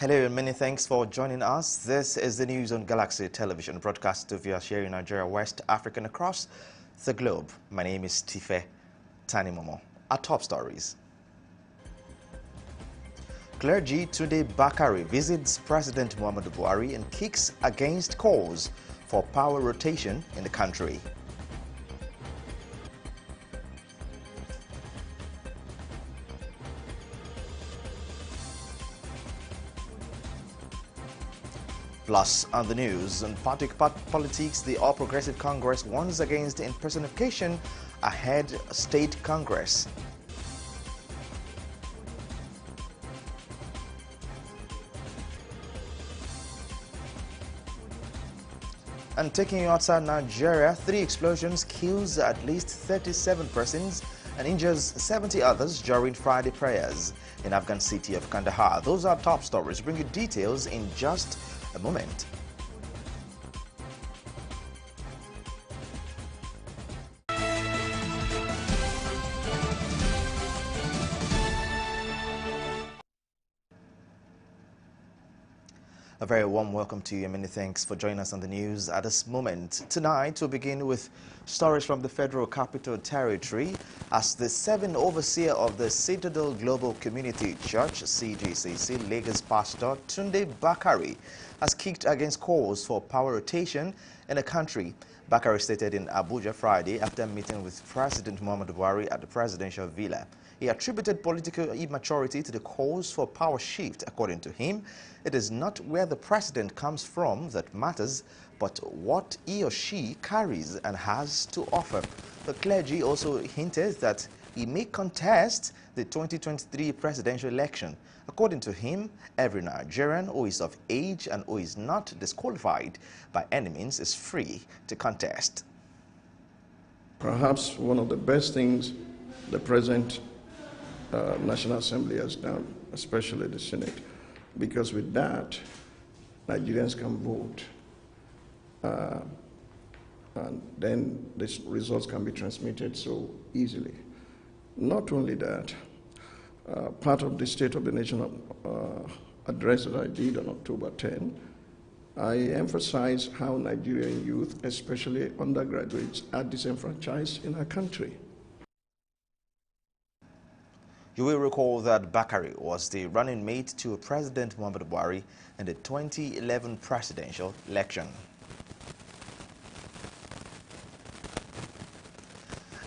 Hello and many thanks for joining us. This is the news on Galaxy Television, broadcast to via sharing Nigeria, West Africa and across the globe. My name is Tife Tanimomo. Our top stories. Clergy Tunde Bakare visits President Muhammadu Buhari and kicks against calls for power rotation in the country. Plus, on the news, on politics, the All Progressive Congress warns against impersonification ahead State Congress. And taking you outside Nigeria, 3 explosions kills at least 37 persons and injures 70 others during Friday prayers in Afghan city of Kandahar. Those are top stories. Bring you details in just a moment. A very warm welcome to you and many thanks for joining us on the news at this moment. Tonight, we'll begin with stories from the Federal Capital Territory as the 7th overseer of the Citadel Global Community Church, CGCC, Lagos Pastor Tunde Bakare, has kicked against calls for power rotation in the country. Bakare stated in Abuja Friday after meeting with President Muhammadu Buhari at the presidential villa. He attributed political immaturity to the calls for power shift. According to him, it is not where the president comes from that matters, but what he or she carries and has to offer. The clergy also hinted that he may contest the 2023 presidential election. According to him, every Nigerian who is of age and who is not disqualified by any means is free to contest. Perhaps one of the best things the present National Assembly has done, especially the Senate, because with that, Nigerians can vote. And then the results can be transmitted so easily. Not only that, part of the State of the Nation address that I did on October 10, I emphasized how Nigerian youth, especially undergraduates, are disenfranchised in our country. You will recall that Bakare was the running mate to President Muhammadu Buhari in the 2011 presidential election.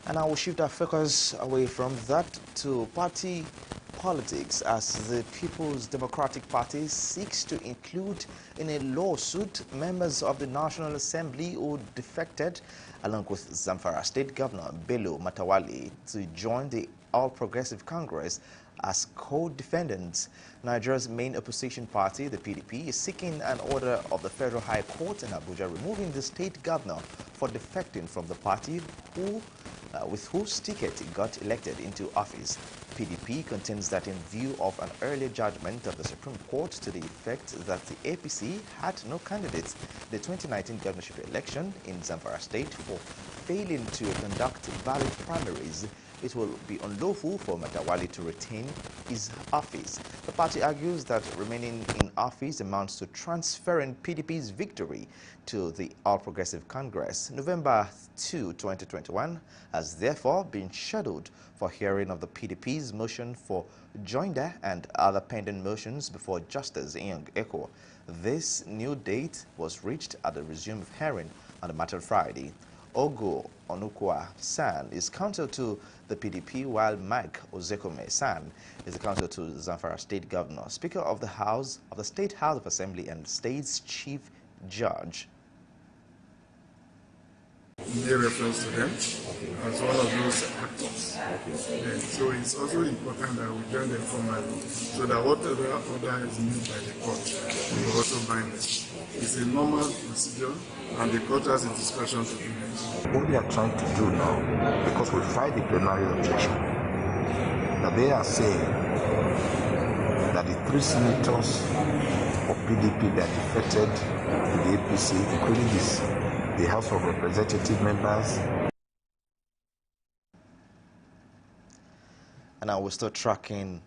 And I will shift our focus away from that to party politics as the People's Democratic Party seeks to include in a lawsuit members of the National Assembly who defected along with Zamfara State Governor Bello Matawalle to join the All Progressive Congress as co-defendants. Nigeria's main opposition party, the PDP, is seeking an order of the Federal High Court in Abuja removing the state governor for defecting from the party with whose ticket he got elected into office. PDP contends that in view of an earlier judgment of the Supreme Court to the effect that the APC had no candidates in the 2019 governorship election in Zamfara State for failing to conduct valid primaries, it will be unlawful for Matawalle to retain his office. The party argues that remaining in office amounts to transferring PDP's victory to the All Progressive Congress. November 2, 2021 has therefore been scheduled for hearing of the PDP's motion for joinder and other pending motions before Justice Inyang Eko. This new date was reached at the resume of hearing on the matter Friday. Ogo Onukwa San is counsel to the PDP, while Mike Ozekome San is the counsel to Zamfara State Governor, Speaker of the House of the State House of Assembly and State's Chief Judge. Made reference to them as one of those actors. Yeah, so it's also important that we join them formally so that whatever order is made by the court will also bind us. It's a normal procedure and the court has a discretion to do it. What they are trying to do now, because we filed the plenary objection, that they are saying that the 3 senators of PDP that defected to the APC, including the House of Representative members. And now we're still tracking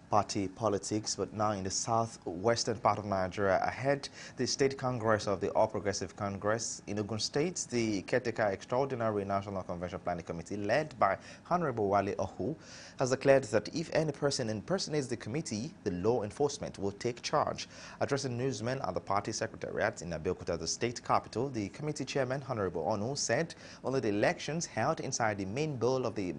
party politics, but now in the southwestern part of Nigeria. Ahead, the State Congress of the All Progressive Congress in Ogun State, the caretaker Extraordinary National Convention Planning Committee, led by Honorable Wale Ohu, has declared that if any person impersonates the committee, the law enforcement will take charge. Addressing newsmen at the party secretariat in Abeokuta, the state capital, the committee chairman, Honorable Onu, said only the elections held inside the main bowl of the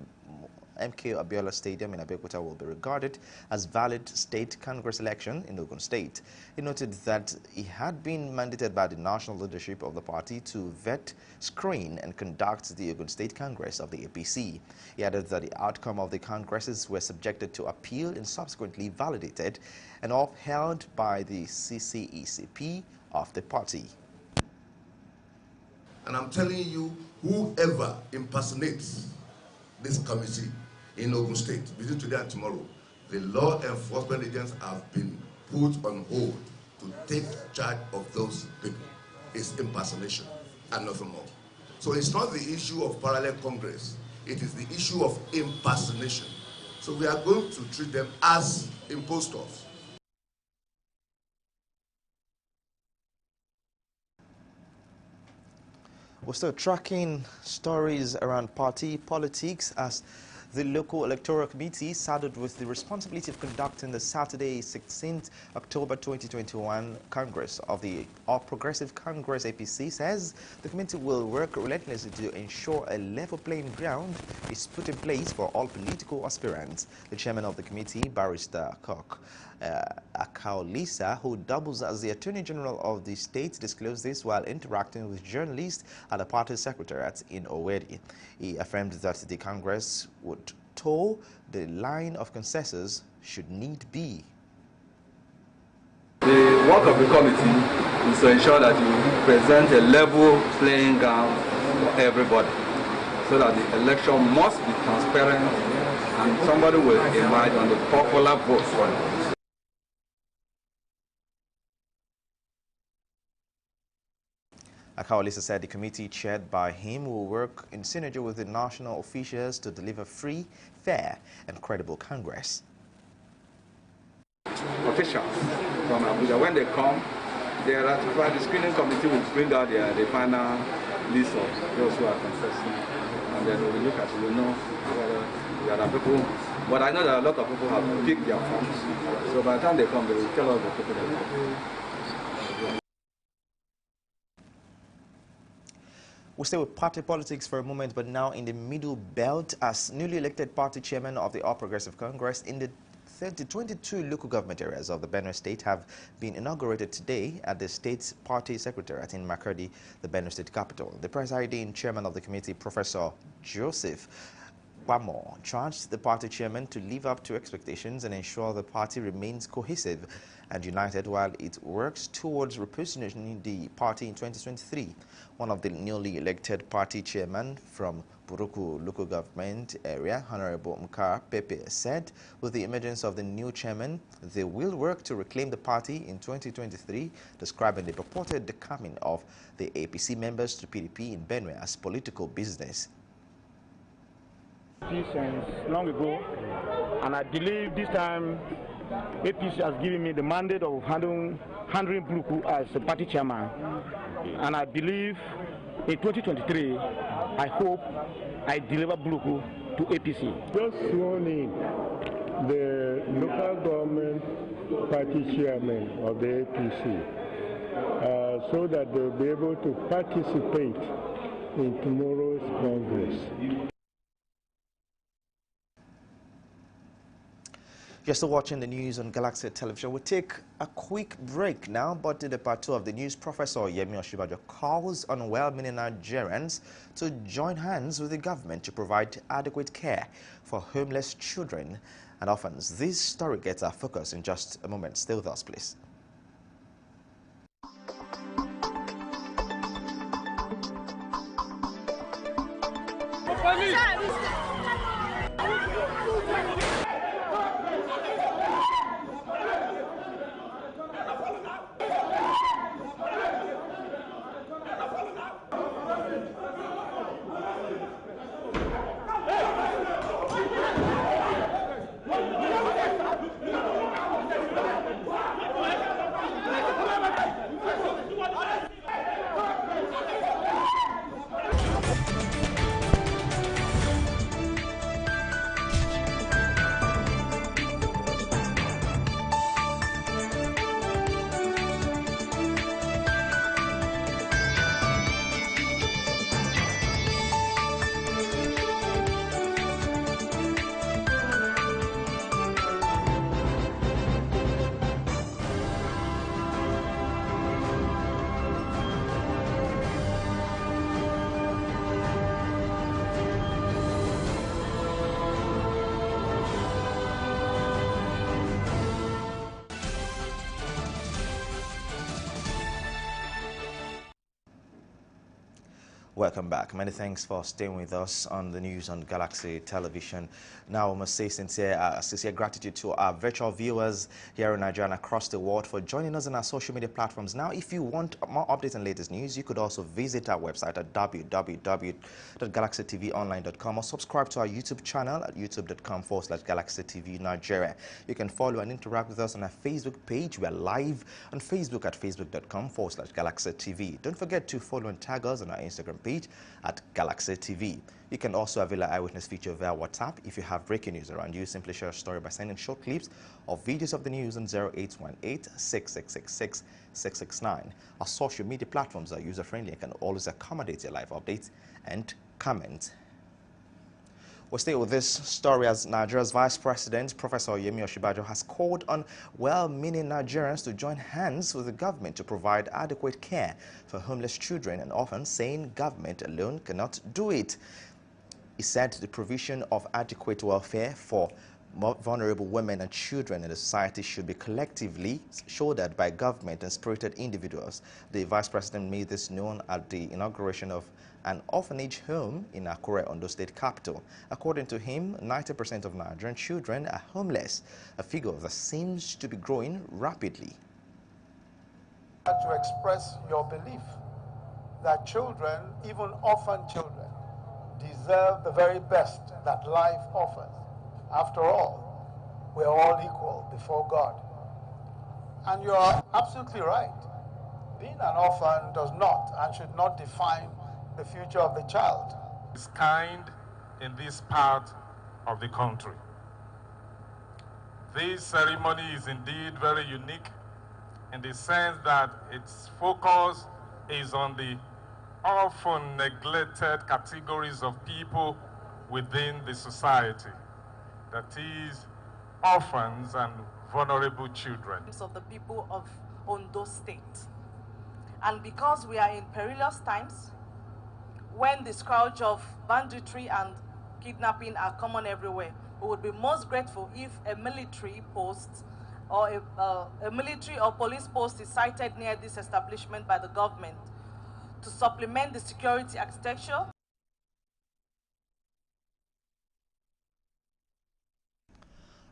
MK Abiola Stadium in Abeokuta will be regarded as valid state Congress election in Ogun State. He noted that he had been mandated by the national leadership of the party to vet, screen and conduct the Ogun State Congress of the APC. He added that the outcome of the congresses were subjected to appeal and subsequently validated and upheld by the CCECP of the party. And I'm telling you, whoever impersonates this committee in Ogun State, between today and tomorrow, the law enforcement agents have been put on hold to take charge of those people. It's impersonation and nothing more. So it's not the issue of parallel Congress, it is the issue of impersonation. So we are going to treat them as impostors. We're still tracking stories around party politics as the local electoral committee, saddled with the responsibility of conducting the Saturday, 16th October 2021 Congress of the All Progressive Congress APC, says the committee will work relentlessly to ensure a level playing ground is put in place for all political aspirants. The chairman of the committee, Barrister Akaolisa, who doubles as the Attorney General of the state, disclosed this while interacting with journalists at the party secretariat in Owerri. He affirmed that the Congress would toe the line of consensus should need be. The work of the committee is to ensure that you present a level playing ground for everybody, so that the election must be transparent and somebody will emerge on the popular vote for it. Akaolisa said the committee chaired by him will work in synergy with the national officials to deliver free, fair and credible Congress. Officials from Abuja, when they come, they ratify. The screening committee will bring out the final list of those who are contesting, and then we will look at it, we will know whether there are people. But I know that a lot of people have picked their forms, so by the time they come, they will tell us the people that come. We'll stay with party politics for a moment, but now in the Middle Belt, as newly elected party chairman of the All Progressive Congress in the 22 local government areas of the Benue State have been inaugurated today at the state's party secretariat in Makurdi, the Benue State capital. The presiding chairman of the committee, Professor Joseph Wamo, charged the party chairman to live up to expectations and ensure the party remains cohesive and united while it works towards repositioning the party in 2023. One of the newly elected party chairman from Buruku local government area, Honorable Mkar Pepe, said with the emergence of the new chairman, they will work to reclaim the party in 2023, describing the purported coming of the APC members to PDP in Benue as political business. Since long ago, and I believe this time APC has given me the mandate of handling Buruku as a party chairman, and I believe in 2023 I hope I deliver Buruku to APC. Just sworn in the local government party chairman of the APC so that they'll be able to participate in tomorrow's Congress. You're still watching the news on Galaxy Television. We'll take a quick break now, but in the part 2 of the news, Professor Yemi Oshibajo calls on well-meaning Nigerians to join hands with the government to provide adequate care for homeless children and orphans. This story gets our focus in just a moment. Stay with us, please. Welcome back. Many thanks for staying with us on the news on Galaxy Television. Now, I must say sincere gratitude to our virtual viewers here in Nigeria and across the world for joining us on our social media platforms. Now, if you want more updates and latest news, you could also visit our website at www.galaxytvonline.com or subscribe to our YouTube channel at youtube.com/GalaxyTV Nigeria. You can follow and interact with us on our Facebook page. We are live on Facebook at facebook.com/GalaxyTV. Don't forget to follow and tag us on our Instagram page at Galaxy TV. You can also avail our eyewitness feature via WhatsApp. If you have breaking news around you, simply share a story by sending short clips or videos of the news on 0818-6666-669. Our social media platforms are user-friendly and can always accommodate your live updates and comments. We'll stay with this story as Nigeria's Vice President, Professor Yemi Osinbajo, has called on well-meaning Nigerians to join hands with the government to provide adequate care for homeless children and orphans, saying government alone cannot do it. He said the provision of adequate welfare for vulnerable women and children in the society should be collectively shouldered by government and spirited individuals. The Vice President made this known at the inauguration of an orphanage home in Akure, Ondo State capital. According to him, 90% of Nigerian children are homeless, a figure that seems to be growing rapidly. To express your belief that children, even orphan children, deserve the very best that life offers. After all, we're all equal before God. And you are absolutely right. Being an orphan does not and should not define the future of the child. It's kind in this part of the country. This ceremony is indeed very unique in the sense that its focus is on the often neglected categories of people within the society, that is, orphans and vulnerable children. Of the people of Ondo State. And because we are in perilous times, when the scourge of banditry and kidnapping are common everywhere, we would be most grateful if a military post or a military or police post is sited near this establishment by the government to supplement the security architecture.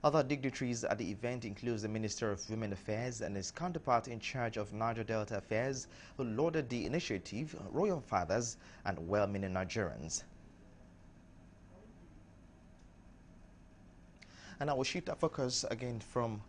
Other dignitaries at the event includes the Minister of Women Affairs and his counterpart in charge of Niger Delta Affairs, who lauded the initiative, royal fathers, and well-meaning Nigerians. And I will shift our focus again from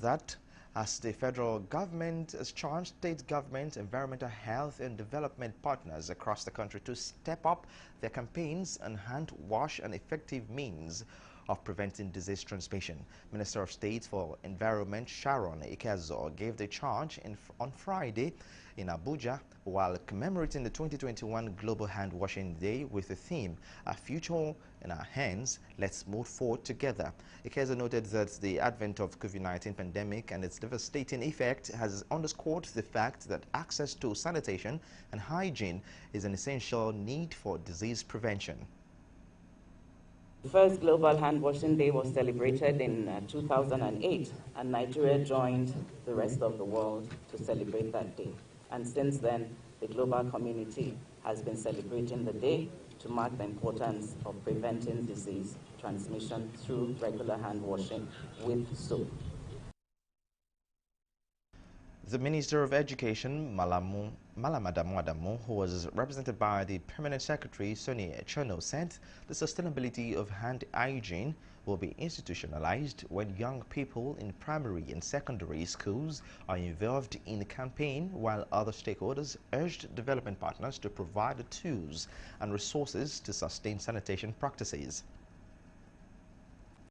that as the federal government has charged state government, environmental health and development partners across the country to step up their campaigns on hand wash and effective means of preventing disease transmission. Minister of State for Environment Sharon Ikezo gave the charge on Friday in Abuja while commemorating the 2021 Global Hand Washing Day with the theme, "Our Future in Our Hands, Let's Move Forward Together." Ikezo noted that the advent of COVID-19 pandemic and its devastating effect has underscored the fact that access to sanitation and hygiene is an essential need for disease prevention. The first Global Hand Washing Day was celebrated in 2008, and Nigeria joined the rest of the world to celebrate that day. And since then, the global community has been celebrating the day to mark the importance of preventing disease transmission through regular hand washing with soap. The Minister of Education, Malam Adamu, who was represented by the Permanent Secretary, Sonny Echono, said the sustainability of hand hygiene will be institutionalized when young people in primary and secondary schools are involved in the campaign, while other stakeholders urged development partners to provide the tools and resources to sustain sanitation practices.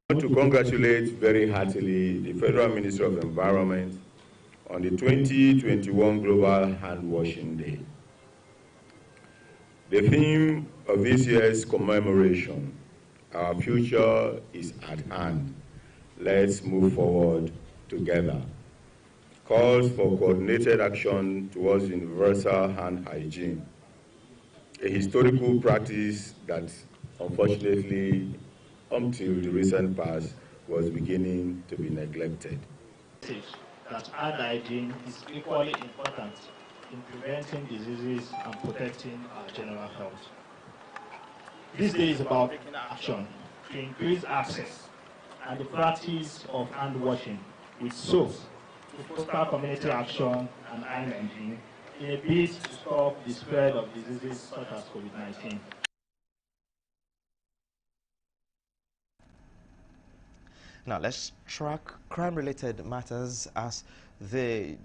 I want to congratulate very heartily the Federal Ministry of Environment on the 2021 Global Hand Washing Day. The theme of this year's commemoration, "Our Future is at Hand, Let's Move Forward Together," calls for coordinated action towards universal hand hygiene, a historical practice that, unfortunately, until the recent past, was beginning to be neglected. That hand hygiene is equally important in preventing diseases and protecting our general health. This day is about taking action to increase access and the practice of hand washing with soaps to foster community action and hygiene in a bid to stop the spread of diseases such as COVID-19. Now let's track crime-related matters as the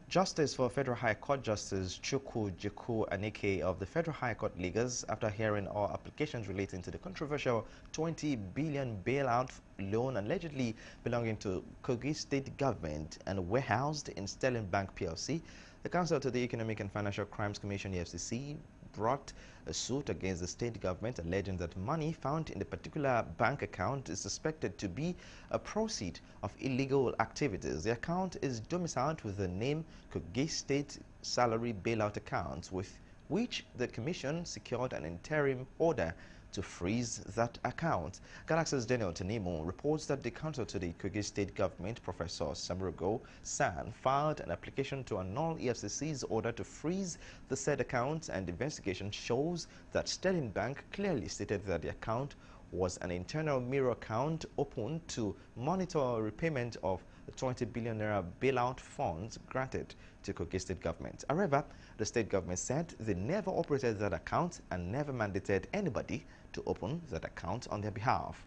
Justice for Federal High Court Justice Chukwu Jiku Anike of the Federal High Court Lagos, after hearing all applications relating to the controversial 20 billion bailout loan allegedly belonging to Kogi State Government and warehoused in Sterling Bank PLC, the Counsel to the Economic and Financial Crimes Commission (EFCC) brought a suit against the state government alleging that money found in the particular bank account is suspected to be a proceed of illegal activities. The account is domiciled with the name Kogi State Salary Bailout Account, with which the Commission secured an interim order to freeze that account. Galaxy's Daniel Tanimo reports that the counsel to the Kogi State Government, Professor Samrugo San, filed an application to annul EFCC's order to freeze the said account, and investigation shows that Sterling Bank clearly stated that the account was an internal mirror account opened to monitor repayment of the 20 billion naira bailout funds granted to Kogi State Government. However, the state government said they never operated that account and never mandated anybody to open that account on their behalf.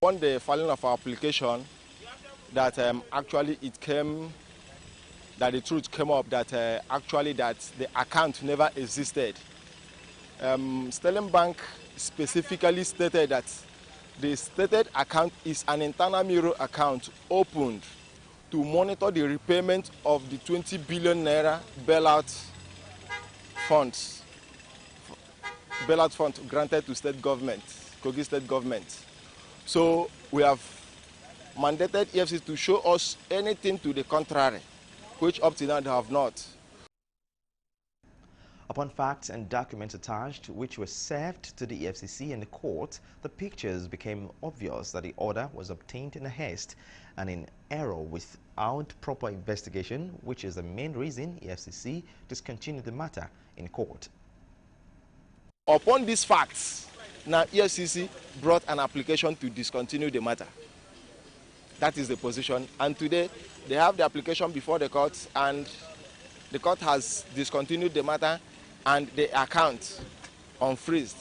On the filing of our application, that actually it came, that the truth came up that actually that the account never existed. Sterling Bank specifically stated that the stated account is an internal mirror account opened to monitor the repayment of the 20 billion naira bailout fund granted to state government, Kogi State Government. So we have mandated EFCC to show us anything to the contrary, which up to now they have not. Upon facts and documents attached, which were served to the EFCC and the court, the pictures became obvious that the order was obtained in a haste and in error without proper investigation, which is the main reason EFCC discontinued the matter in court. Upon these facts, now EFCC brought an application to discontinue the matter. That is the position. And today, they have the application before the court, and the court has discontinued the matter and the account unfreezed.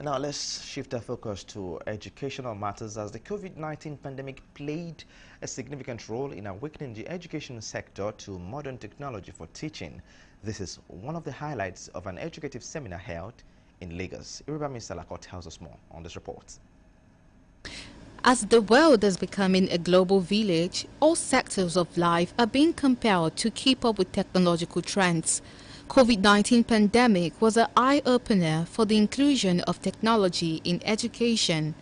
Now let's shift our focus to educational matters, as the COVID-19 pandemic played a significant role in awakening the education sector to modern technology for teaching. This is one of the highlights of an educative seminar held in Lagos. Iribami Salakot tells us more on this report. As the world is becoming a global village, all sectors of life are being compelled to keep up with technological trends. COVID-19 pandemic was an eye-opener for the inclusion of technology in education.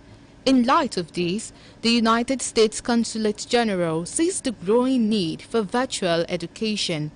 In light of this, the United States Consulate General sees the growing need for virtual education,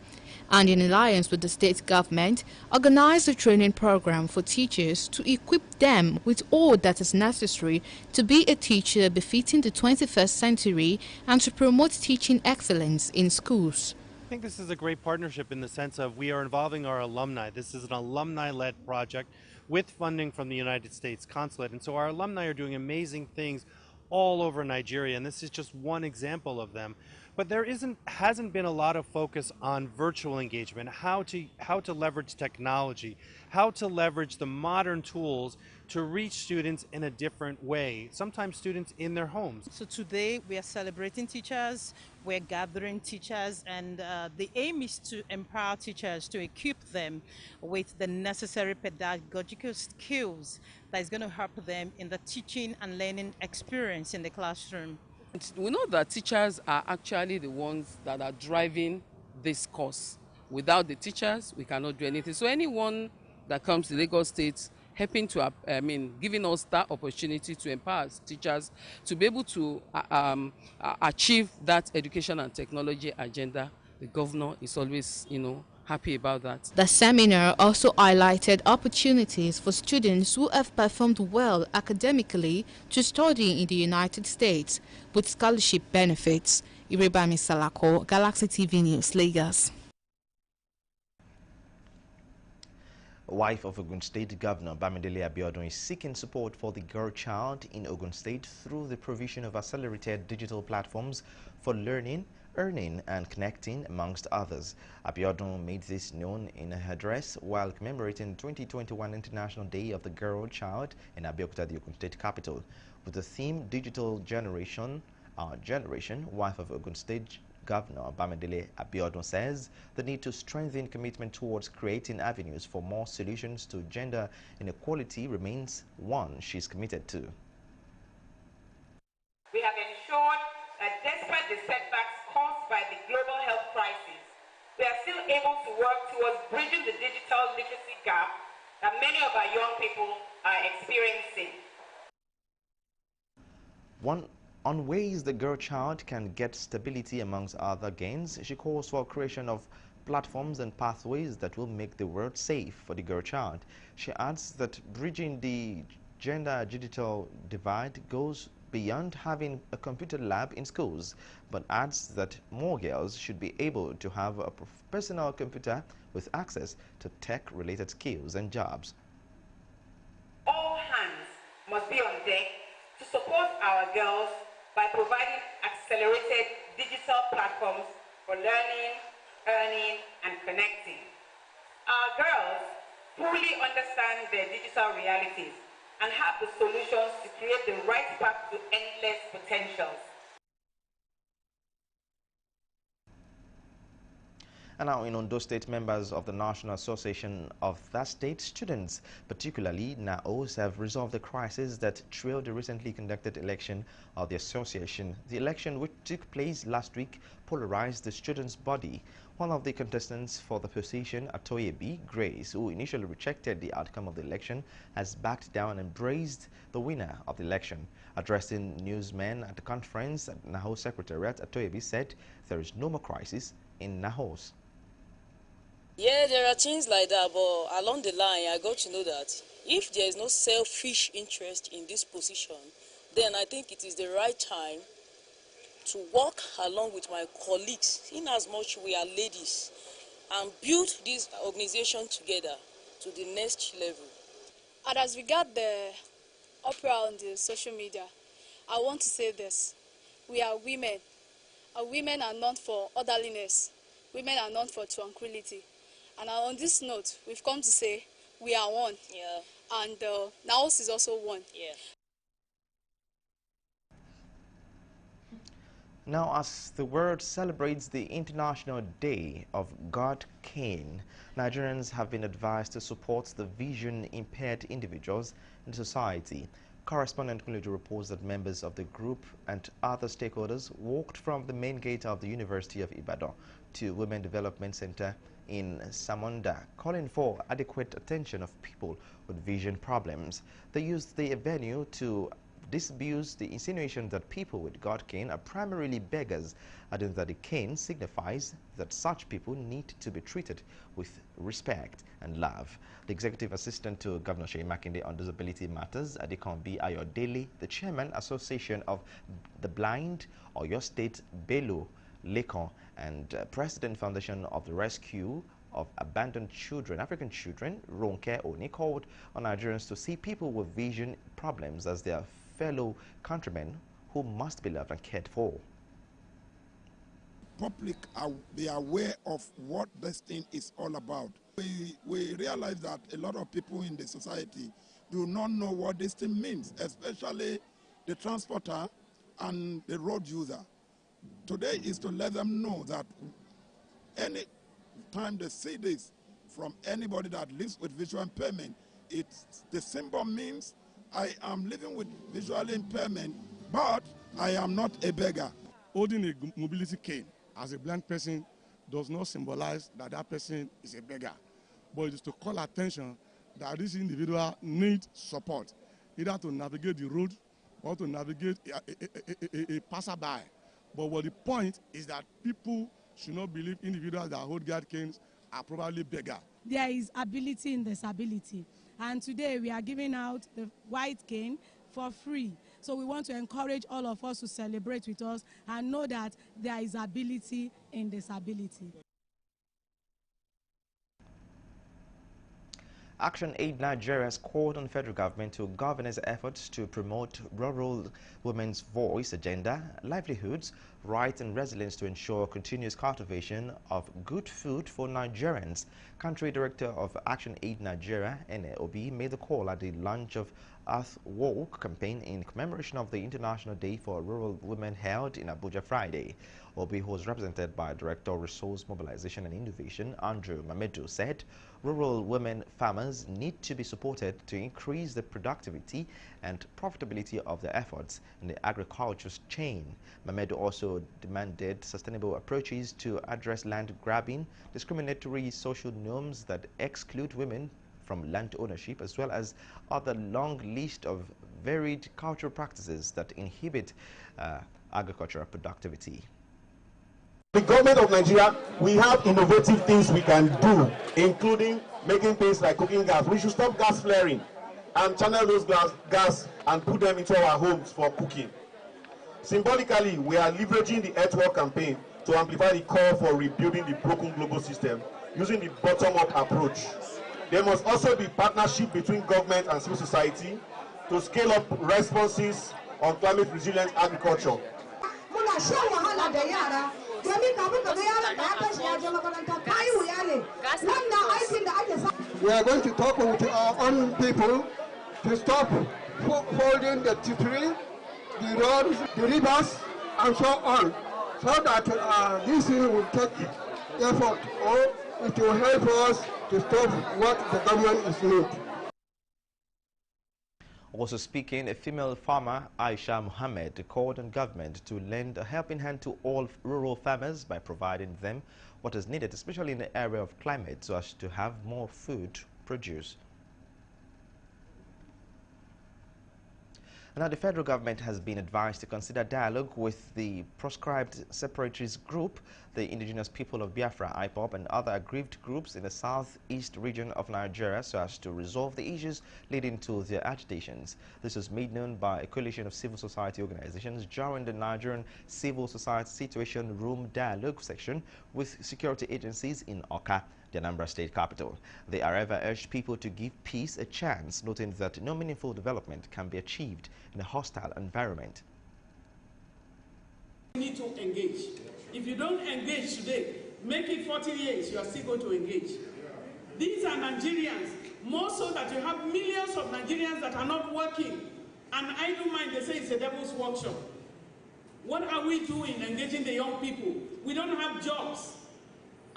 and in alliance with the state government, organized a training program for teachers to equip them with all that is necessary to be a teacher befitting the 21st century and to promote teaching excellence in schools. I think this is a great partnership in the sense of we are involving our alumni. This is an alumni-led project with funding from the United States Consulate, and so our alumni are doing amazing things all over Nigeria, and this is just one example of them. But there hasn't been a lot of focus on virtual engagement, how to leverage technology, how to leverage the modern tools to reach students in a different way, sometimes students in their homes. So today we are celebrating teachers, we're gathering teachers, and the aim is to empower teachers, to equip them with the necessary pedagogical skills that is going to help them in the teaching and learning experience in the classroom. We know that teachers are actually the ones that are driving this course. Without the teachers, we cannot do anything. So anyone that comes to Lagos State helping to, giving us that opportunity to empower teachers to be able to achieve that education and technology agenda, the governor is always, happy about that. The seminar also highlighted opportunities for students who have performed well academically to study in the United States with scholarship benefits. Irebami Salako, Galaxy TV News, Lagos. Wife of Ogun State Governor Bamidele Abiodun is seeking support for the girl child in Ogun State through the provision of accelerated digital platforms for learning, earning and connecting, amongst others. Abiodun made this known in her address while commemorating 2021 International Day of the Girl Child in Abeokuta, the Ogun State capital. With the theme Digital Generation, Our Generation, wife of Ogun State Governor Bamidele Abiodun says the need to strengthen commitment towards creating avenues for more solutions to gender inequality remains one she's committed to. We have ensured that despite the setbacks caused by the global health crisis, we are still able to work towards bridging the digital literacy gap that many of our young people are experiencing. On ways the girl child can get stability amongst other gains, she calls for creation of platforms and pathways that will make the world safe for the girl child. She adds that bridging the gender digital divide goes beyond having a computer lab in schools, but adds that more girls should be able to have a personal computer with access to tech-related skills and jobs. All hands must be on deck to support our girls by providing accelerated digital platforms for learning, earning, and connecting. Our girls fully understand their digital realities and have the solutions to create the right path to endless potentials. And now in Ondo State, members of the National Association of that state students, particularly NAOS, have resolved the crisis that trailed the recently conducted election of the association. The election, which took place last week, polarized the students' body. One of the contestants for the position, Atoyebi Grace, who initially rejected the outcome of the election, has backed down and praised the winner of the election. Addressing newsmen at the conference at NAHOS Secretariat, Atoyebi said there is no more crisis in NAHOS. Yeah, there are things like that, but along the line, I got to know that if there is no selfish interest in this position, then I think it is the right time to work along with my colleagues, in as much we are ladies, and build this organization together to the next level. And as regard the uproar on the social media, I want to say this. We are women, and women are known for orderliness. Women are known for tranquility. And on this note, we've come to say we are one. Yeah. And NAOS is also one. Yeah. Now, as the world celebrates the International Day of God Cane, Nigerians have been advised to support the vision-impaired individuals in society. Correspondent Kuluju reports that members of the group and other stakeholders walked from the main gate of the University of Ibadan to Women Development Center in Samonda, calling for adequate attention of people with vision problems. They used the venue to disabuse the insinuation that people with God cane are primarily beggars, adding that the cane signifies that such people need to be treated with respect and love. The executive assistant to Governor Seyi Makinde on disability matters, Adekanbi Ayodele, the chairman Association of the Blind, Oyo State, Bello Lekon, and President Foundation of the Rescue of Abandoned Children, African Children, Ronke Oni, called on Nigerians to see people with vision problems as their fellow countrymen who must be loved and cared for. Public be aware of what this thing is all about. We realize that a lot of people in the society do not know what this thing means, especially the transporter and the road user. Today is to let them know that any time they see this from anybody that lives with visual impairment, the symbol means I am living with visual impairment, but I am not a beggar. Holding a mobility cane as a blind person does not symbolize that that person is a beggar, but it is to call attention that this individual needs support, either to navigate the road or to navigate a passerby. But what the point is that people should not believe individuals that hold guard canes are probably beggars. There is ability in disability. And today we are giving out the white cane for free. So we want to encourage all of us to celebrate with us and know that there is ability in disability. Action Aid Nigeria has called on the federal government to govern its efforts to promote rural women's voice agenda, livelihoods, rights and resilience to ensure continuous cultivation of good food for Nigerians. Country Director of Action Aid Nigeria, NAOB, made the call at the launch of Earth Walk campaign in commemoration of the International Day for Rural Women held in Abuja Friday. Obi, who was represented by Director of Resource Mobilization and Innovation, Andrew Mamedu, said rural women farmers need to be supported to increase the productivity and profitability of their efforts in the agriculture chain. Mamedu also demanded sustainable approaches to address land grabbing, discriminatory social norms that exclude women from land ownership, as well as other long list of varied cultural practices that inhibit agricultural productivity. The government of Nigeria, we have innovative things we can do, including making things like cooking gas. We should stop gas flaring and channel those gas and put them into our homes for cooking. Symbolically, we are leveraging the Earth Walk campaign to amplify the call for rebuilding the broken global system using the bottom-up approach. There must also be partnership between government and civil society to scale up responses on climate-resilient agriculture. We are going to talk with our own people to stop holding the tree, the roads, the rivers, and so on, so that this thing will take effort, or it will help us to stop what the government is doing. Also speaking, a female farmer, Aisha Mohammed, called on government to lend a helping hand to all rural farmers by providing them what is needed, especially in the area of climate, so as to have more food produced. Now, the federal government has been advised to consider dialogue with the proscribed separatist group, the Indigenous People of Biafra, IPOB, and other aggrieved groups in the southeast region of Nigeria so as to resolve the issues leading to their agitations. This was made known by a coalition of civil society organizations during the Nigerian Civil Society Situation Room Dialogue section with security agencies in Awka, the Anambra State capital. They, however, urged people to give peace a chance, noting that no meaningful development can be achieved in a hostile environment. You need to engage. If you don't engage today, make it 40 years, you are still going to engage. These are Nigerians, more so that you have millions of Nigerians that are not working. And I don't mind, they say it's a devil's workshop. What are we doing engaging the young people? We don't have jobs.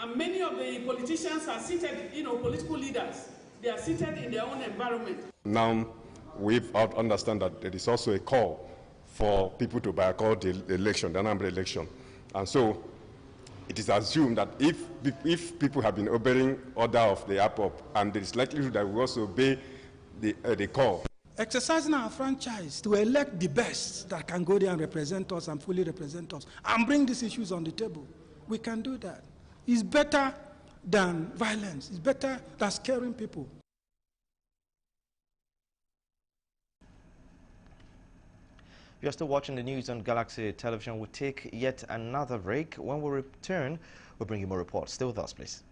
And many of the politicians are seated, political leaders, they are seated in their own environment. Now, we've understand that there is also a call for people to boycott the election, the Anambra election. And so, it is assumed that if people have been obeying order of the IPOB, and there is likelihood that we also obey the call. Exercising our franchise to elect the best that can go there and represent us and fully represent us and bring these issues on the table. We can do that. It's better than violence. It's better than scaring people. You're still watching the news on Galaxy Television. We'll take yet another break. When we return, we'll bring you more reports. Stay with us, please.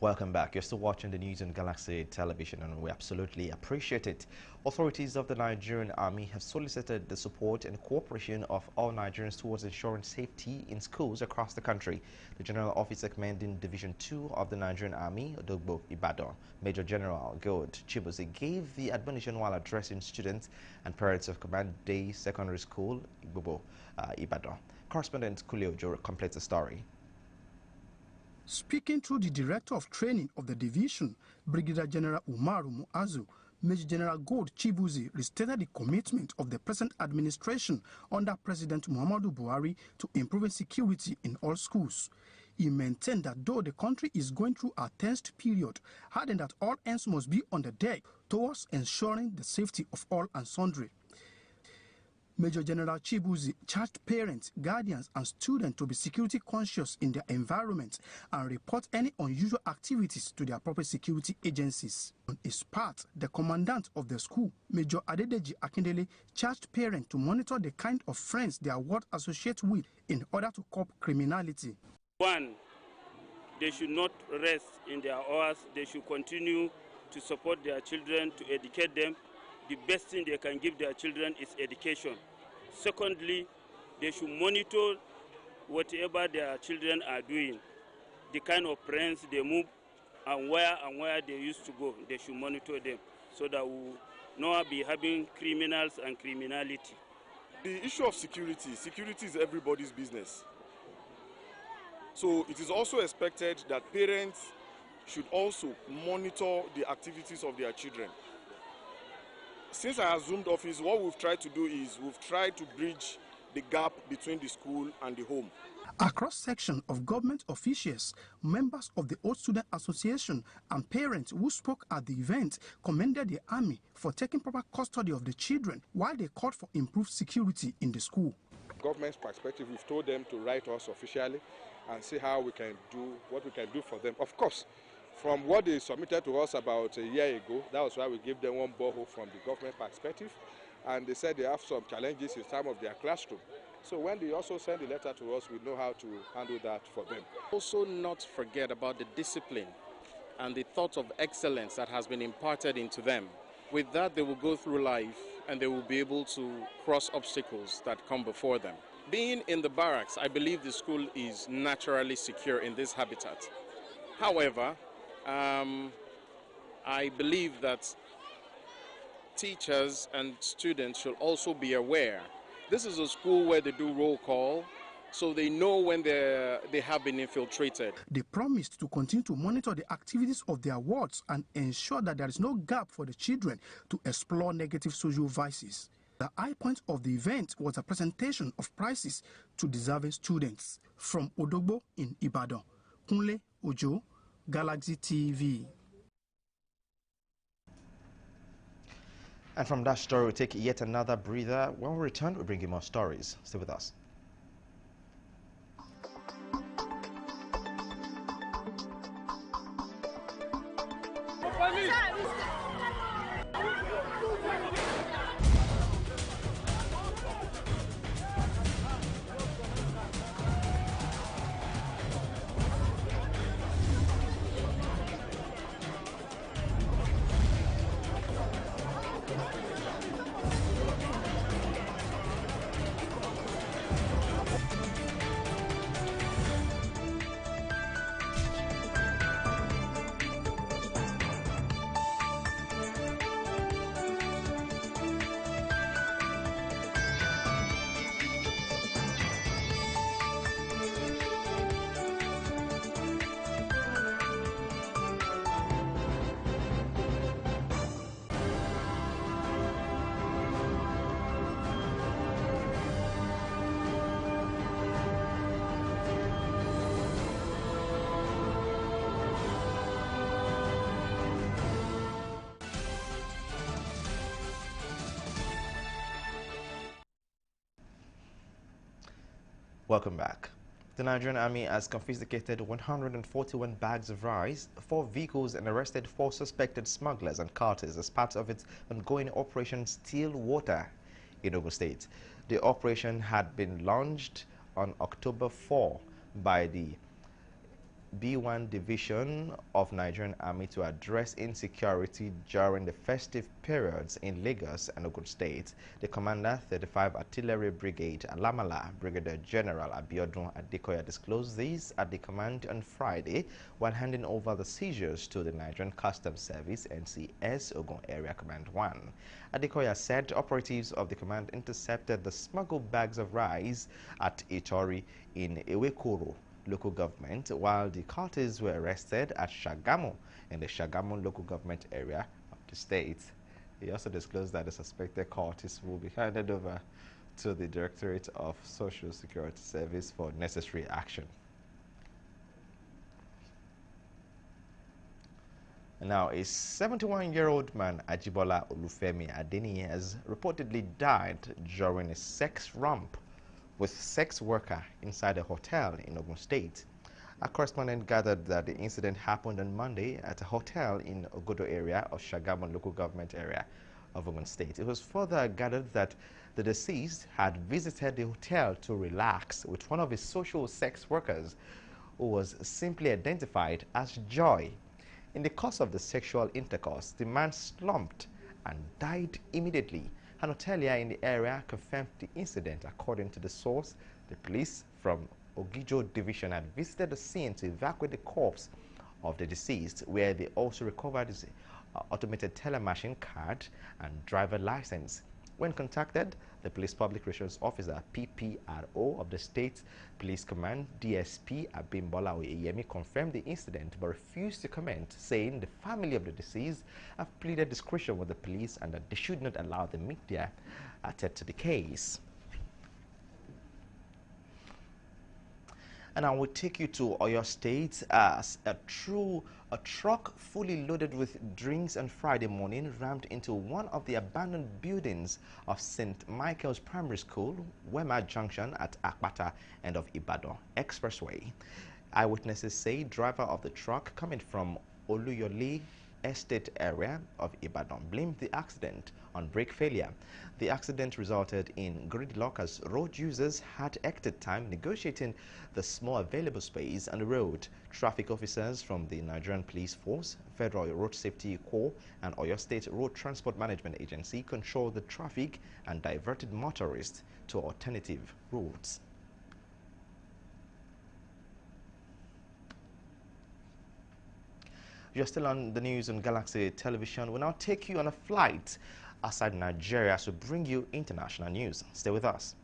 Welcome back. You're still watching the news on Galaxy Television, and we absolutely appreciate it. Authorities of the Nigerian Army have solicited the support and cooperation of all Nigerians towards ensuring safety in schools across the country. The General Officer Commanding Division 2 of the Nigerian Army, Odogbo, Ibadan, Major General Gold Chibuze, gave the admonition while addressing students and parents of Command Day Secondary School, Igbobo, Ibadan. Correspondent Kuliojo completes the story. Speaking through the Director of Training of the division, Brigadier General Umaru Muazu, Major General Gold Chibuze restated the commitment of the present administration under President Muhammadu Buhari to improving security in all schools. He maintained that though the country is going through a tense period, adding that all hands must be on the deck towards ensuring the safety of all and sundry. Major General Chibuze charged parents, guardians, and students to be security conscious in their environment and report any unusual activities to the appropriate security agencies. On his part, the commandant of the school, Major Adedeji Akindele, charged parents to monitor the kind of friends their ward associate with in order to curb criminality. 1. They should not rest in their hours. They should continue to support their children, to educate them. The best thing they can give their children is education. Secondly, they should monitor whatever their children are doing, the kind of friends they move, and where they used to go. They should monitor them so that we will not be having criminals and criminality. The issue of security is everybody's business. So it is also expected that parents should also monitor the activities of their children. Since I assumed office, what we've tried to do is we've tried to bridge the gap between the school and the home. A cross-section of government officials, members of the Old Student Association, and parents who spoke at the event commended the Army for taking proper custody of the children while they called for improved security in the school. Government's perspective, we've told them to write us officially and see how we can do what we can do for them. Of course, from what they submitted to us about a year ago, that was why we gave them one borehole from the government perspective, and they said they have some challenges in terms of their classroom. So when they also send the letter to us, we know how to handle that for them. Also not forget about the discipline and the thought of excellence that has been imparted into them. With that, they will go through life and they will be able to cross obstacles that come before them. Being in the barracks, I believe the school is naturally secure in this habitat. However, I believe that teachers and students should also be aware. This is a school where they do roll call, so they know when they have been infiltrated. They promised to continue to monitor the activities of their wards and ensure that there is no gap for the children to explore negative social vices. The high point of the event was a presentation of prizes to deserving students. From Odogbo in Ibadan, Kunle Ojo, Galaxy TV. And from that story, we'll take yet another breather. When we return, we'll bring you more stories. Stay with us. Welcome back. The Nigerian Army has confiscated 141 bags of rice, 4 vehicles, and arrested 4 suspected smugglers and carters as part of its ongoing Operation Still Water in Ogun State. The operation had been launched on October 4 by the B1 Division of Nigerian Army to address insecurity during the festive periods in Lagos and Ogun State. The Commander, 35 Artillery Brigade, Alamala, Brigadier General Abiodun Adekoya disclosed this at the command on Friday while handing over the seizures to the Nigerian Customs Service NCS Ogun Area Command 1. Adekoya said operatives of the command intercepted the smuggled bags of rice at Itori in Ewekoro local government, while the cultists were arrested at Shagamu in the Shagamu local government area of the state. He also disclosed that the suspected cultists will be handed over to the Directorate of Social Security Service for necessary action. Now, a 71-year-old man, Ajibola Olufemi Adeni, has reportedly died during a sex romp with sex worker inside a hotel in Ogun State. A correspondent gathered that the incident happened on Monday at a hotel in Ogodo area of Shagamu local government area of Ogun State. It was further gathered that the deceased had visited the hotel to relax with one of his social sex workers, who was simply identified as Joy. In the course of the sexual intercourse, the man slumped and died immediately. An hotelier in the area confirmed the incident. According to the source, the police from Ogijo Division had visited the scene to evacuate the corpse of the deceased, where they also recovered his automated teller machine card and driver license. When contacted, the Police Public Relations Officer, PPRO of the State Police Command, DSP Abimbola Oyeyemi, confirmed the incident but refused to comment, saying the family of the deceased have pleaded discretion with the police and that they should not allow the media attend to the case. And I will take you to Oyo State as a truck fully loaded with drinks on Friday morning rammed into one of the abandoned buildings of St. Michael's Primary School, Wema Junction at Akpata, end of Ibadan Expressway. Eyewitnesses say driver of the truck coming from Oluyole Estate area of Ibadan blamed the accident on brake failure. The accident resulted in gridlock as road users had hectic time negotiating the small available space on the road. Traffic officers from the Nigerian Police Force, Federal Road Safety Corps, and Oyo State Road Transport Management Agency controlled the traffic and diverted motorists to alternative routes. You're still on the news on Galaxy Television. We'll now take you on a flight outside Nigeria to bring you international news. Stay with us.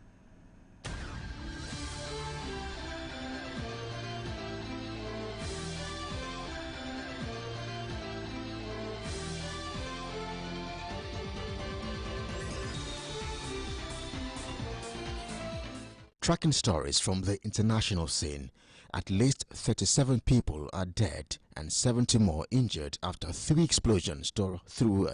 Tracking stories from the international scene. At least 37 people are dead and 70 more injured after 3 explosions through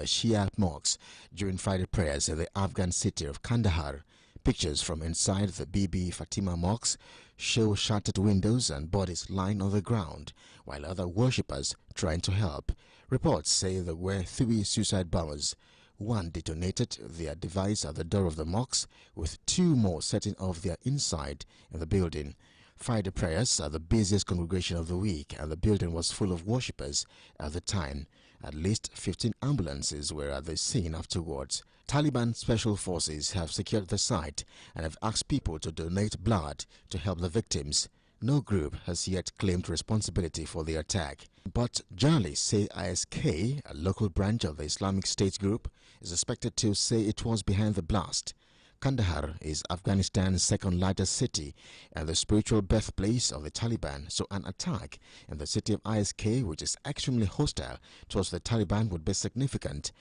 Shia mosques during Friday prayers in the Afghan city of Kandahar. Pictures from inside the Bibi Fatima mosque show shattered windows and bodies lying on the ground, while other worshippers trying to help. Reports say there were 3 suicide bombers. One detonated their device at the door of the mosque, with 2 more setting off their inside in the building. Friday prayers are the busiest congregation of the week, and the building was full of worshippers at the time. At least 15 ambulances were at the scene afterwards. Taliban special forces have secured the site and have asked people to donate blood to help the victims. No group has yet claimed responsibility for the attack. But journalists say ISK, a local branch of the Islamic State group, is expected to say it was behind the blast. Kandahar is Afghanistan's second largest city and the spiritual birthplace of the Taliban, so an attack in the city of ISK, which is extremely hostile towards the Taliban, would be significant.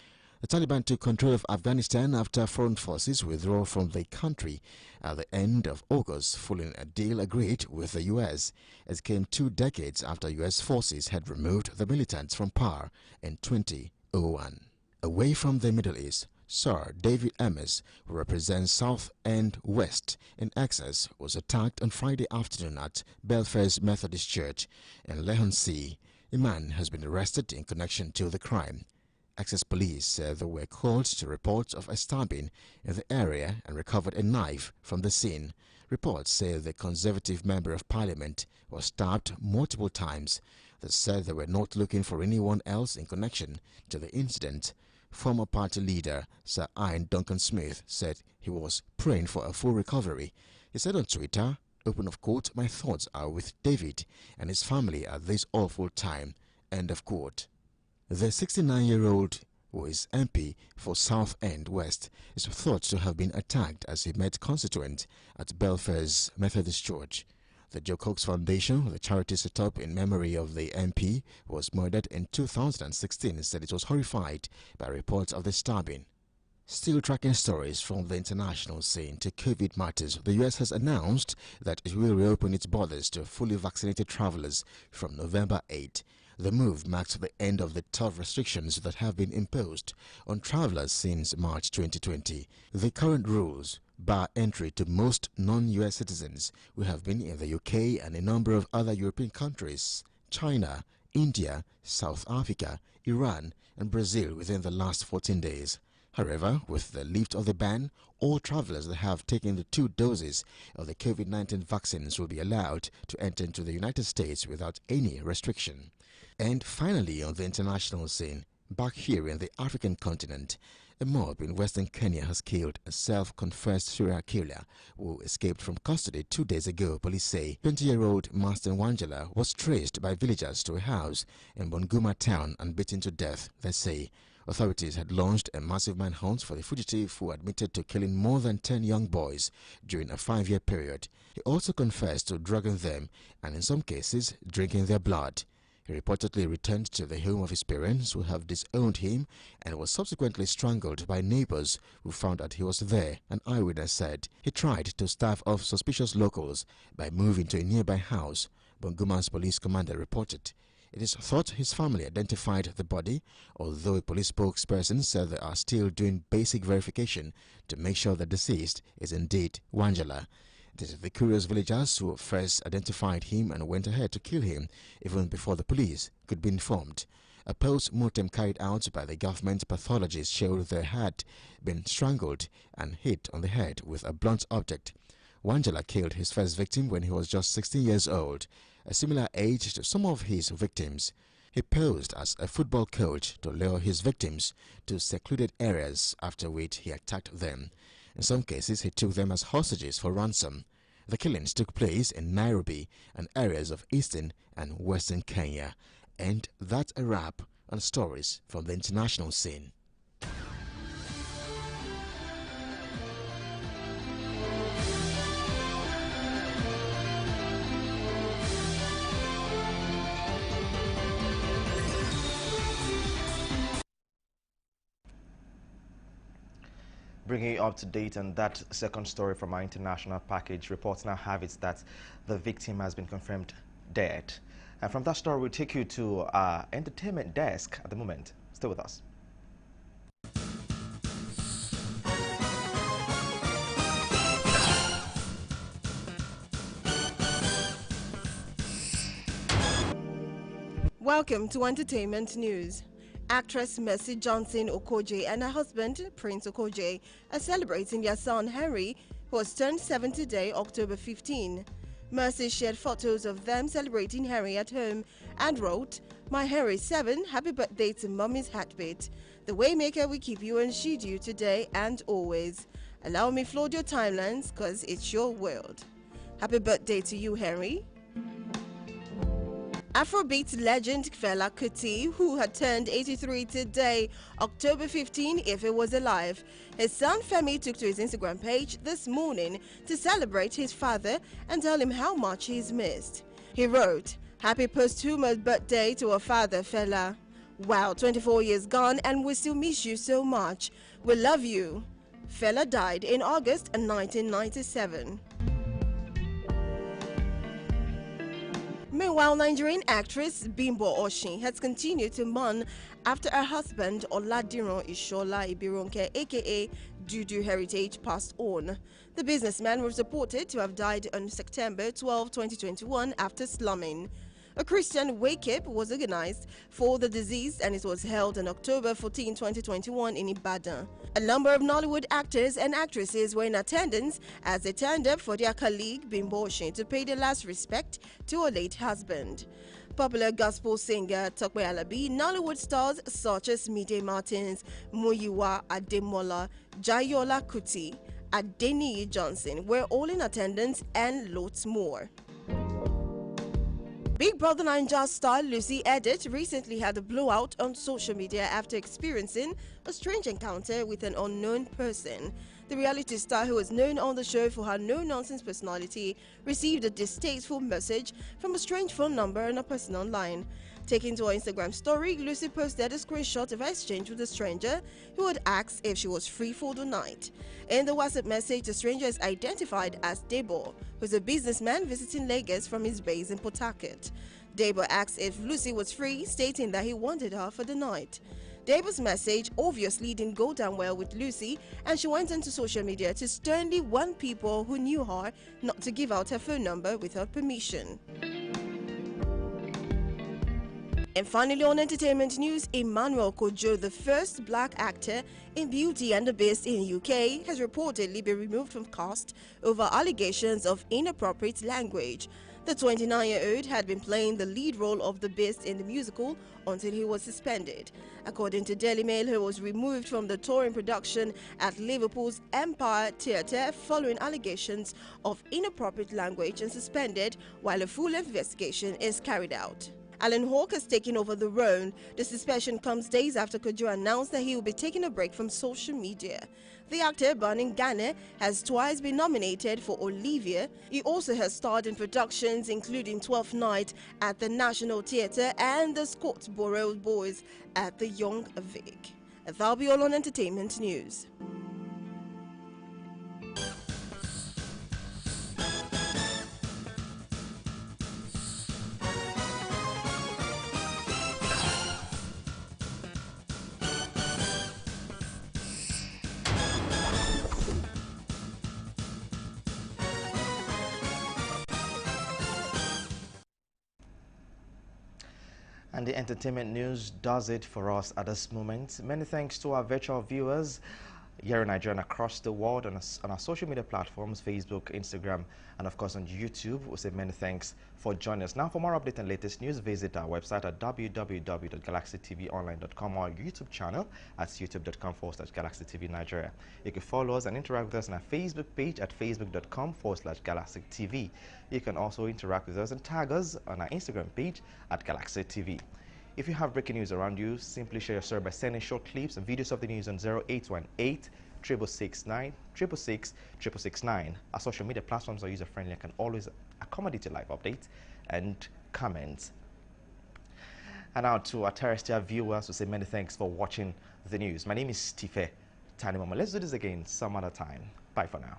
The Taliban took control of Afghanistan after foreign forces withdrew from the country at the end of August, following a deal agreed with the U.S. It came 2 decades after U.S. forces had removed the militants from power in 2001. Away from the Middle East, Sir David Ames, who represents South and West in Essex, was attacked on Friday afternoon at Belfast Methodist Church in Leigh-on-Sea. A man has been arrested in connection to the crime. Essex police said they were called to reports of a stabbing in the area and recovered a knife from the scene. Reports say the Conservative Member of Parliament was stabbed multiple times. They said they were not looking for anyone else in connection to the incident. Former party leader Sir Ian Duncan Smith said he was praying for a full recovery. He said on Twitter, open of quote, "My thoughts are with David and his family at this awful time," end of quote. The 69-year-old, who is MP for Southend West, is thought to have been attacked as he met constituents at Belfair's Methodist Church. The Joe Cox Foundation, the charity set up in memory of the MP, was murdered in 2016, said it was horrified by reports of the stabbing. Still tracking stories from the international scene to COVID matters, the U.S. has announced that it will reopen its borders to fully vaccinated travelers from November 8. The move marks the end of the tough restrictions that have been imposed on travelers since March 2020. The current rules bar entry to most non-U.S. citizens who have been in the UK and a number of other European countries, China, India, South Africa, Iran, and Brazil within the last 14 days. However, with the lift of the ban, all travelers that have taken the 2 doses of the COVID-19 vaccines will be allowed to enter into the United States without any restriction. And finally, on the international scene, back here in the African continent, a mob in western Kenya has killed a self-confessed serial killer who escaped from custody 2 days ago. Police say 20-year-old Marston Wangela was traced by villagers to a house in Bungoma town and beaten to death, they say. Authorities had launched a massive manhunt for the fugitive who admitted to killing more than 10 young boys during a 5-year period. He also confessed to drugging them and in some cases drinking their blood. He reportedly returned to the home of his parents who have disowned him and was subsequently strangled by neighbors who found that he was there. An eyewitness said he tried to stave off suspicious locals by moving to a nearby house, Bunguma's police commander reported. It is thought his family identified the body, although a police spokesperson said they are still doing basic verification to make sure the deceased is indeed Wangela. It is the curious villagers who first identified him and went ahead to kill him even before the police could be informed. A post-mortem carried out by the government pathologist showed they had been strangled and hit on the head with a blunt object. Wangela killed his first victim when he was just 16 years old, a similar age to some of his victims. He posed as a football coach to lure his victims to secluded areas, after which he attacked them. In some cases, he took them as hostages for ransom. The killings took place in Nairobi and areas of eastern and western Kenya. And that's a wrap on stories from the international scene. Bringing you up to date on that second story from our international package, reports now have it that the victim has been confirmed dead. And from that story, we'll take you to our entertainment desk at the moment. Stay with us. Welcome to Entertainment News. Actress Mercy Johnson Okoje and her husband, Prince Okoje, are celebrating their son Henry, who has turned 70 today, October 15. Mercy shared photos of them celebrating Henry at home and wrote, "My Henry 7, happy birthday to Mommy's Heartbeat. The Waymaker will keep you and shield you today and always. Allow me flood your timelines, cause it's your world. Happy birthday to you, Henry." Afrobeat legend Fela Kuti, who had turned 83 today, October 15, if he was alive. His son Femi took to his Instagram page this morning to celebrate his father and tell him how much he's missed. He wrote, "Happy posthumous birthday to our father Fela. Wow, 24 years gone and we still miss you so much. We love you." Fela died in August 1997. Meanwhile, Nigerian actress Bimbo Oshin has continued to mourn after her husband Oladiran Ishola Ibironke, aka Dudu Heritage, passed on. The businessman was reported to have died on September 12, 2021 after slumming. A Christian wake-up was organized for the deceased and it was held on October 14, 2021 in Ibadan. A number of Nollywood actors and actresses were in attendance as they turned up for their colleague Bimbo Oshin to pay their last respect to her late husband. Popular gospel singer Tope Alabi, Nollywood stars such as Mide Martins, Muyiwa Ademola, Jayola Kuti, Adeniyi Johnson were all in attendance and lots more. Big Brother Naija star Lucy Edit recently had a blowout on social media after experiencing a strange encounter with an unknown person. The reality star, who is known on the show for her no-nonsense personality, received a distasteful message from a strange phone number on her personal line. Taking to her Instagram story, Lucy posted a screenshot of her exchange with a stranger who had asked if she was free for the night. In the WhatsApp message, the stranger is identified as Debo, who is a businessman visiting Lagos from his base in Port Harcourt. Debo asked if Lucy was free, stating that he wanted her for the night. Debo's message obviously didn't go down well with Lucy, and she went onto social media to sternly warn people who knew her not to give out her phone number without permission. And finally, on entertainment news, Emmanuel Kojo, the first black actor in Beauty and the Beast in UK, has reportedly been removed from cast over allegations of inappropriate language. The 29-year-old had been playing the lead role of the Beast in the musical until he was suspended. According to Daily Mail, he was removed from the touring production at Liverpool's Empire Theatre following allegations of inappropriate language and suspended while a full investigation is carried out. Alan Hawke has taken over the role. The suspension comes days after Kojo announced that he will be taking a break from social media. The actor, born in Ghana, has twice been nominated for Olivia. He also has starred in productions including 12th Night at the National Theatre and the Scottsboro Boys at the Young Vic. That'll be all on entertainment news. And the entertainment news does it for us at this moment. Many thanks to our virtual viewers here in Nigeria and across the world on our social media platforms, Facebook, Instagram, and of course on YouTube. We say many thanks for joining us. Now, for more updates and latest news, visit our website at www.galaxytvonline.com or our YouTube channel at youtube.com/GalaxyTV Nigeria. You can follow us and interact with us on our Facebook page at facebook.com/GalaxyTV. You can also interact with us and tag us on our Instagram page at GalaxyTV. If you have breaking news around you, simply share your story by sending short clips and videos of the news on 0818 669 666 669. Our social media platforms are user-friendly and can always accommodate your live updates and comments. And now to our terrestrial viewers, we say many thanks for watching the news. My name is Tife Tanimama. Let's do this again some other time. Bye for now.